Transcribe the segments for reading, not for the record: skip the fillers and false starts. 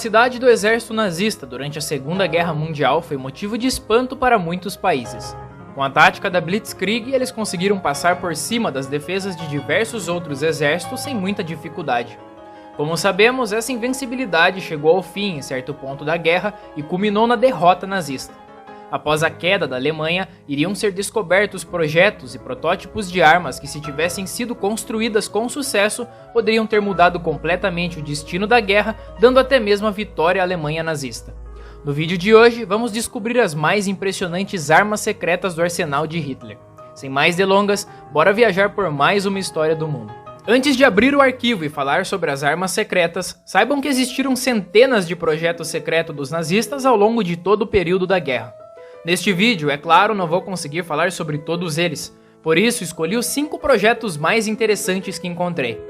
capacidade do exército nazista durante a Segunda Guerra Mundial foi motivo de espanto para muitos países. Com a tática da Blitzkrieg, eles conseguiram passar por cima das defesas de diversos outros exércitos sem muita dificuldade. Como sabemos, essa invencibilidade chegou ao fim em certo ponto da guerra e culminou na derrota nazista. Após a queda da Alemanha, iriam ser descobertos projetos e protótipos de armas que, se tivessem sido construídas com sucesso, poderiam ter mudado completamente o destino da guerra, dando até mesmo a vitória à Alemanha nazista. No vídeo de hoje, vamos descobrir as mais impressionantes armas secretas do arsenal de Hitler. Sem mais delongas, bora viajar por mais uma história do mundo. Antes de abrir o arquivo e falar sobre as armas secretas, saibam que existiram centenas de projetos secretos dos nazistas ao longo de todo o período da guerra. Neste vídeo, é claro, não vou conseguir falar sobre todos eles, por isso escolhi os 5 projetos mais interessantes que encontrei.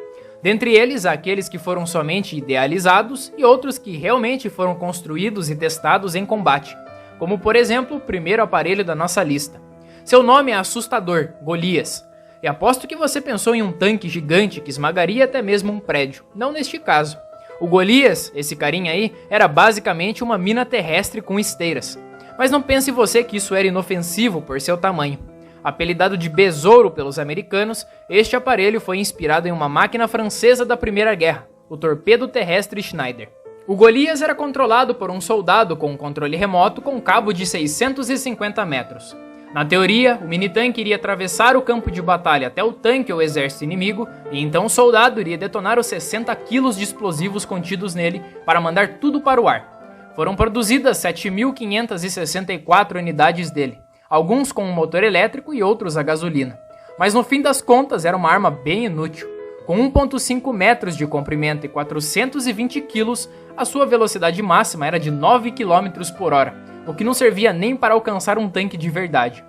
Dentre eles, há aqueles que foram somente idealizados e outros que realmente foram construídos e testados em combate, como por exemplo o primeiro aparelho da nossa lista. Seu nome é assustador, Golias, e aposto que você pensou em um tanque gigante que esmagaria até mesmo um prédio, não neste caso. O Golias, esse carinha aí, era basicamente uma mina terrestre com esteiras. Mas não pense você que isso era inofensivo por seu tamanho. Apelidado de Besouro pelos americanos, este aparelho foi inspirado em uma máquina francesa da Primeira Guerra, o torpedo terrestre Schneider. O Golias era controlado por um soldado com um controle remoto com cabo de 650 metros. Na teoria, o mini-tanque iria atravessar o campo de batalha até o tanque ou exército inimigo, e então o soldado iria detonar os 60 kg de explosivos contidos nele para mandar tudo para o ar. Foram produzidas 7.564 unidades dele, alguns com um motor elétrico e outros a gasolina. Mas no fim das contas era uma arma bem inútil. Com 1,5 metros de comprimento e 420 kg, a sua velocidade máxima era de 9 km por hora, o que não servia nem para alcançar um tanque de verdade.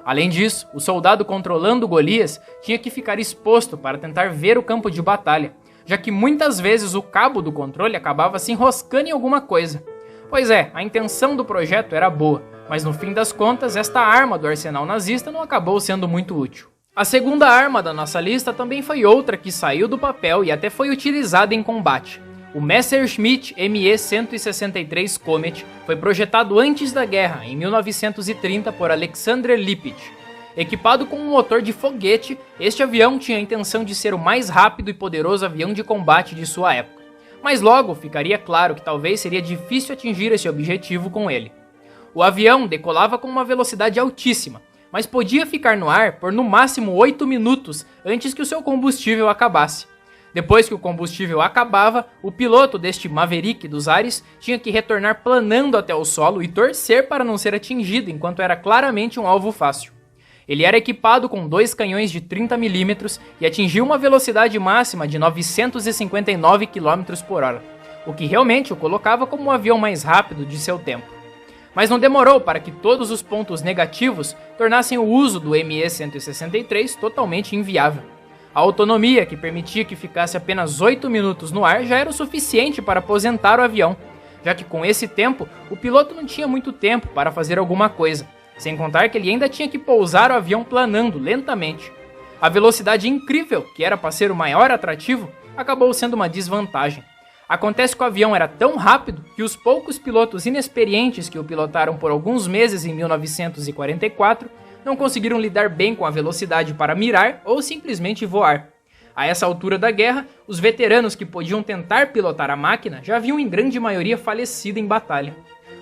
Além disso, o soldado controlando o Golias tinha que ficar exposto para tentar ver o campo de batalha, já que muitas vezes o cabo do controle acabava se enroscando em alguma coisa. Pois é, a intenção do projeto era boa, mas no fim das contas esta arma do arsenal nazista não acabou sendo muito útil. A segunda arma da nossa lista também foi outra que saiu do papel e até foi utilizada em combate. O Messerschmitt Me-163 Comet foi projetado antes da guerra, em 1930, por Alexander Lippisch. Equipado com um motor de foguete, este avião tinha a intenção de ser o mais rápido e poderoso avião de combate de sua época. Mas logo ficaria claro que talvez seria difícil atingir esse objetivo com ele. O avião decolava com uma velocidade altíssima, mas podia ficar no ar por no máximo 8 minutos antes que o seu combustível acabasse. Depois que o combustível acabava, o piloto deste Maverick dos ares tinha que retornar planando até o solo e torcer para não ser atingido enquanto era claramente um alvo fácil. Ele era equipado com 2 canhões de 30 mm e atingiu uma velocidade máxima de 959 km por hora, o que realmente o colocava como o avião mais rápido de seu tempo. Mas não demorou para que todos os pontos negativos tornassem o uso do Me-163 totalmente inviável. A autonomia, que permitia que ficasse apenas 8 minutos no ar, já era o suficiente para aposentar o avião, já que com esse tempo o piloto não tinha muito tempo para fazer alguma coisa. Sem contar que ele ainda tinha que pousar o avião planando lentamente. A velocidade incrível, que era para ser o maior atrativo, acabou sendo uma desvantagem. Acontece que o avião era tão rápido que os poucos pilotos inexperientes que o pilotaram por alguns meses em 1944 não conseguiram lidar bem com a velocidade para mirar ou simplesmente voar. A essa altura da guerra, os veteranos que podiam tentar pilotar a máquina já haviam em grande maioria falecido em batalha.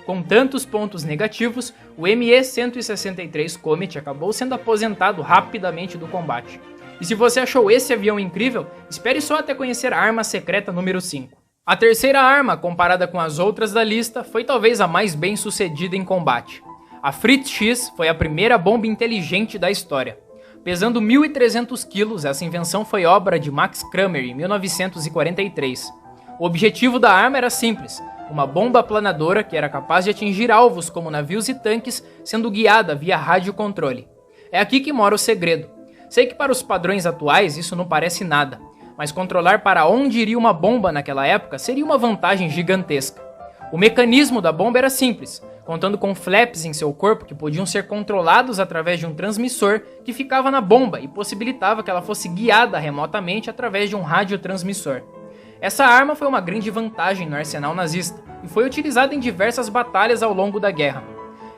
Com tantos pontos negativos, o Me-163 Comet acabou sendo aposentado rapidamente do combate. E se você achou esse avião incrível, espere só até conhecer a arma secreta número 5. A terceira arma, comparada com as outras da lista, foi talvez a mais bem sucedida em combate. A Fritz X foi a primeira bomba inteligente da história. Pesando 1.300 kg, essa invenção foi obra de Max Kramer em 1943. O objetivo da arma era simples: uma bomba planadora que era capaz de atingir alvos como navios e tanques, sendo guiada via radiocontrole. É aqui que mora o segredo. Sei que para os padrões atuais isso não parece nada, mas controlar para onde iria uma bomba naquela época seria uma vantagem gigantesca. O mecanismo da bomba era simples, contando com flaps em seu corpo que podiam ser controlados através de um transmissor que ficava na bomba e possibilitava que ela fosse guiada remotamente através de um radiotransmissor. Essa arma foi uma grande vantagem no arsenal nazista e foi utilizada em diversas batalhas ao longo da guerra.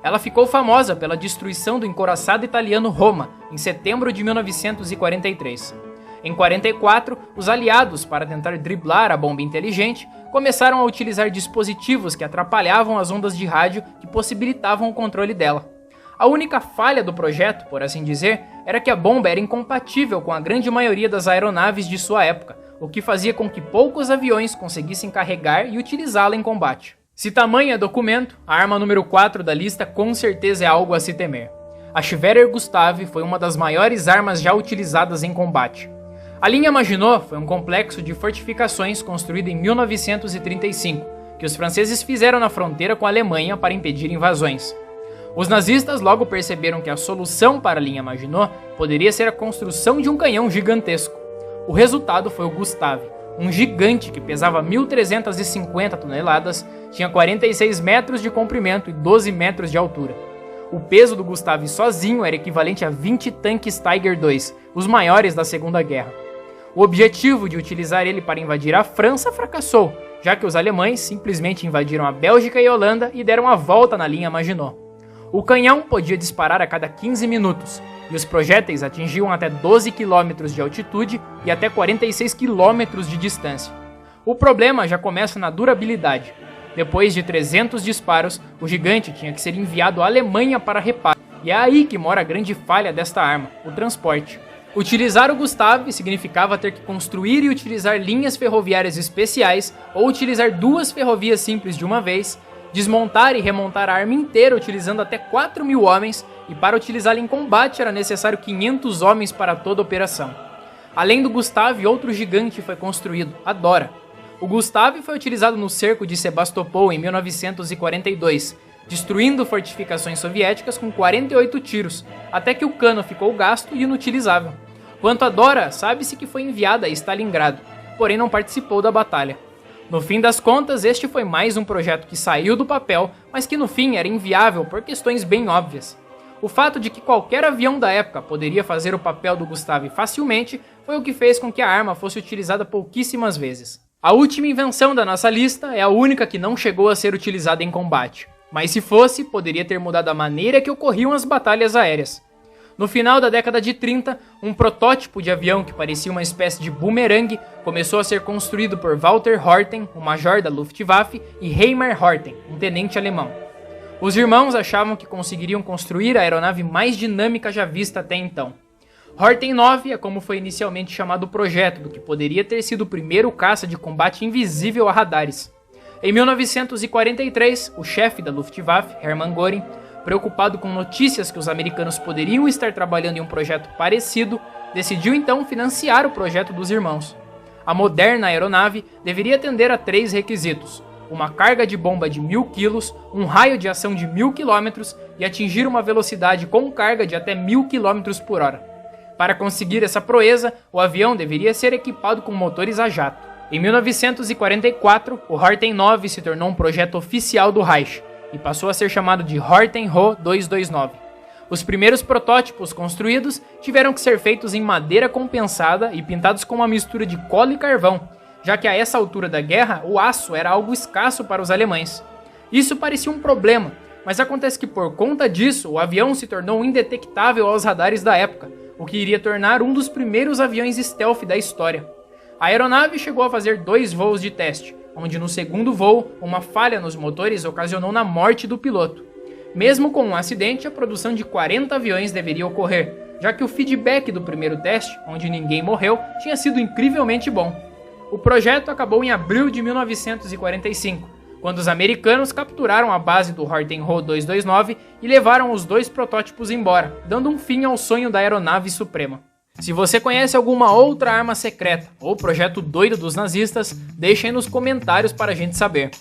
Ela ficou famosa pela destruição do encouraçado italiano Roma, em setembro de 1943. Em 44, os aliados, para tentar driblar a bomba inteligente, começaram a utilizar dispositivos que atrapalhavam as ondas de rádio que possibilitavam o controle dela. A única falha do projeto, por assim dizer, era que a bomba era incompatível com a grande maioria das aeronaves de sua época, o que fazia com que poucos aviões conseguissem carregar e utilizá-la em combate. Se tamanho é documento, a arma número 4 da lista com certeza é algo a se temer. A Schwerer Gustave foi uma das maiores armas já utilizadas em combate. A linha Maginot foi um complexo de fortificações construído em 1935, que os franceses fizeram na fronteira com a Alemanha para impedir invasões. Os nazistas logo perceberam que a solução para a linha Maginot poderia ser a construção de um canhão gigantesco. O resultado foi o Gustave, um gigante que pesava 1.350 toneladas, tinha 46 metros de comprimento e 12 metros de altura. O peso do Gustave sozinho era equivalente a 20 tanques Tiger II, os maiores da Segunda Guerra. O objetivo de utilizar ele para invadir a França fracassou, já que os alemães simplesmente invadiram a Bélgica e a Holanda e deram a volta na linha Maginot. O canhão podia disparar a cada 15 minutos, e os projéteis atingiam até 12 km de altitude e até 46 km de distância. O problema já começa na durabilidade. Depois de 300 disparos, o gigante tinha que ser enviado à Alemanha para reparo, e é aí que mora a grande falha desta arma, o transporte. Utilizar o Gustave significava ter que construir e utilizar linhas ferroviárias especiais ou utilizar 2 ferrovias simples de uma vez, desmontar e remontar a arma inteira utilizando até 4.000 homens, e para utilizá-la em combate era necessário 500 homens para toda a operação. Além do Gustave, outro gigante foi construído, a Dora. O Gustave foi utilizado no cerco de Sebastopol em 1942, destruindo fortificações soviéticas com 48 tiros, até que o cano ficou gasto e inutilizável. Quanto a Dora, sabe-se que foi enviada a Stalingrado, porém não participou da batalha. No fim das contas, este foi mais um projeto que saiu do papel, mas que no fim era inviável por questões bem óbvias. O fato de que qualquer avião da época poderia fazer o papel do Gustave facilmente foi o que fez com que a arma fosse utilizada pouquíssimas vezes. A última invenção da nossa lista é a única que não chegou a ser utilizada em combate, mas se fosse, poderia ter mudado a maneira que ocorriam as batalhas aéreas. No final da década de 30, um protótipo de avião que parecia uma espécie de boomerang começou a ser construído por Walter Horten, um major da Luftwaffe, e Reimer Horten, um tenente alemão. Os irmãos achavam que conseguiriam construir a aeronave mais dinâmica já vista até então. Horten 9 é como foi inicialmente chamado o projeto, do que poderia ter sido o primeiro caça de combate invisível a radares. Em 1943, o chefe da Luftwaffe, Hermann Göring, preocupado com notícias que os americanos poderiam estar trabalhando em um projeto parecido, decidiu então financiar o projeto dos irmãos. A moderna aeronave deveria atender a 3 requisitos: uma carga de bomba de 1.000 kg, um raio de ação de 1.000 km e atingir uma velocidade com carga de até 1.000 km por hora. Para conseguir essa proeza, o avião deveria ser equipado com motores a jato. Em 1944, o Horten 9 se tornou um projeto oficial do Reich e passou a ser chamado de Horten Ho 229. Os primeiros protótipos construídos tiveram que ser feitos em madeira compensada e pintados com uma mistura de cola e carvão, já que a essa altura da guerra o aço era algo escasso para os alemães. Isso parecia um problema, mas acontece que por conta disso o avião se tornou indetectável aos radares da época, o que iria tornar um dos primeiros aviões stealth da história. A aeronave chegou a fazer 2 voos de teste, onde no segundo voo, uma falha nos motores ocasionou na morte do piloto. Mesmo com um acidente, a produção de 40 aviões deveria ocorrer, já que o feedback do primeiro teste, onde ninguém morreu, tinha sido incrivelmente bom. O projeto acabou em abril de 1945, quando os americanos capturaram a base do Horten Ho 229 e levaram os 2 protótipos embora, dando um fim ao sonho da aeronave suprema. Se você conhece alguma outra arma secreta ou projeto doido dos nazistas, deixe aí nos comentários para a gente saber.